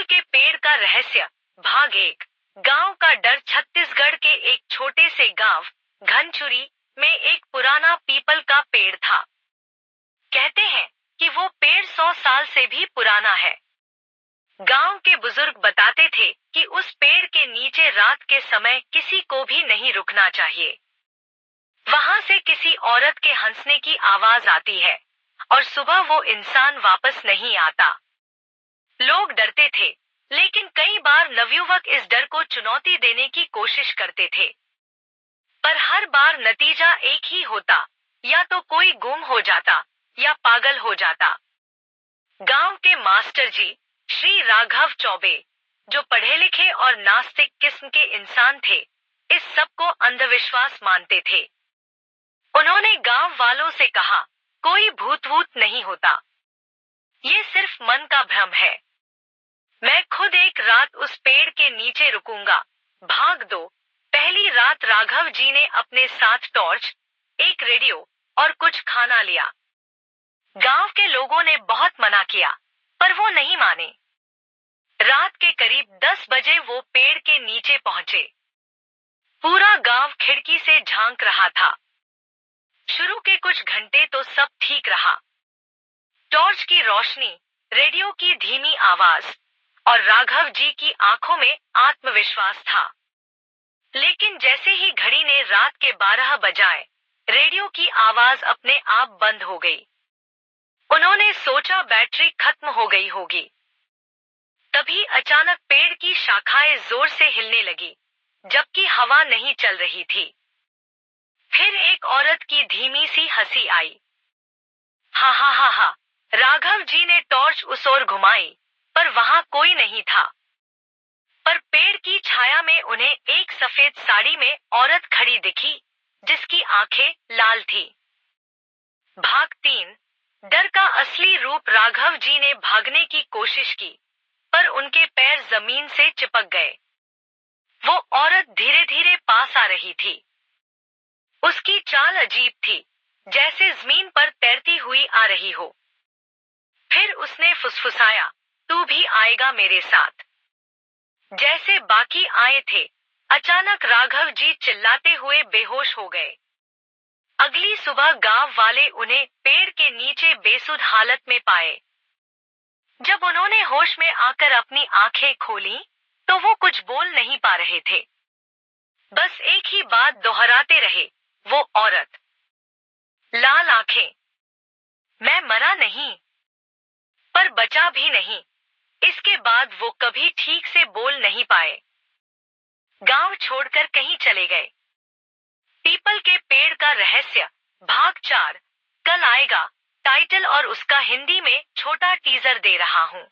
People के पेड़ का रहस्य भाग 1। गांव का डर। छत्तीसगढ़ के एक छोटे से गांव घनचुरी में एक पुराना पीपल का पेड़ था। कहते हैं कि वो पेड़ 100 साल से भी पुराना है। गांव के बुजुर्ग बताते थे कि उस पेड़ के नीचे रात के समय किसी को भी नहीं रुकना चाहिए। वहां से किसी औरत के हंसने की आवाज आती है और सुबह वो इंसान वापस नहीं आता। लोग डरते थे, लेकिन कई बार नवयुवक इस डर को चुनौती देने की कोशिश करते थे। पर हर बार नतीजा एक ही होता, या तो कोई गुम हो जाता या पागल हो जाता। गांव के मास्टर जी श्री राघव चौबे, जो पढ़े लिखे और नास्तिक किस्म के इंसान थे, इस सब को अंधविश्वास मानते थे। उन्होंने गांव वालों से कहा, कोई भूत वूत नहीं होता, ये सिर्फ मन का भ्रम है। मैं खुद एक रात उस पेड़ के नीचे रुकूंगा। भाग 2। पहली रात राघव जी ने अपने साथ टॉर्च, एक रेडियो और कुछ खाना लिया। गांव के लोगों ने बहुत मना किया, पर वो नहीं माने। रात के करीब 10 बजे वो पेड़ के नीचे पहुंचे। पूरा गांव खिड़की से झांक रहा था। शुरू के कुछ घंटे तो सब ठीक रहा। टॉर्च की रोशनी, रेडियो की धीमी आवाज और राघव जी की आंखों में आत्मविश्वास था। लेकिन जैसे ही घड़ी ने रात के 12 बजाए, रेडियो की आवाज अपने आप बंद हो गई। उन्होंने सोचा बैटरी खत्म हो गई होगी। तभी अचानक पेड़ की शाखाएं जोर से हिलने लगी, जबकि हवा नहीं चल रही थी। फिर एक औरत की धीमी सी हंसी आई। हा हा हा हा। राघव जी ने टॉर्च उस ओर घुमाई, पर वहां कोई नहीं था। पर पेड़ की छाया में उन्हें एक सफेद साड़ी में औरत खड़ी दिखी, जिसकी आंखें लाल थी। भाग 3। डर का असली रूप। राघव जी ने भागने की कोशिश की, पर उनके पैर जमीन से चिपक गए। वो औरत धीरे धीरे पास आ रही थी। उसकी चाल अजीब थी, जैसे जमीन पर तैरती हुई आ रही हो। फिर उसने फुसफुसाया, तू भी आएगा मेरे साथ। जैसे बाकी आए थे, अचानक राघव जी चिल्लाते हुए बेहोश हो गए। अगली सुबह गांव वाले उन्हें पेड़ के नीचे बेसुध हालत में पाए। जब उन्होंने होश में आकर अपनी आंखें खोलीं, तो वो कुछ बोल नहीं पा रहे थे। बस एक ही बात दोहराते रहे, वो औरत, लाल आंखें, मैं मरा नहीं, पर बचा भी नहीं। इसके बाद वो कभी ठीक से बोल नहीं पाए। गांव छोड़कर कहीं चले गए। पीपल के पेड़ का रहस्य भाग 4 कल आएगा। टाइटल और उसका हिंदी में छोटा टीजर दे रहा हूं।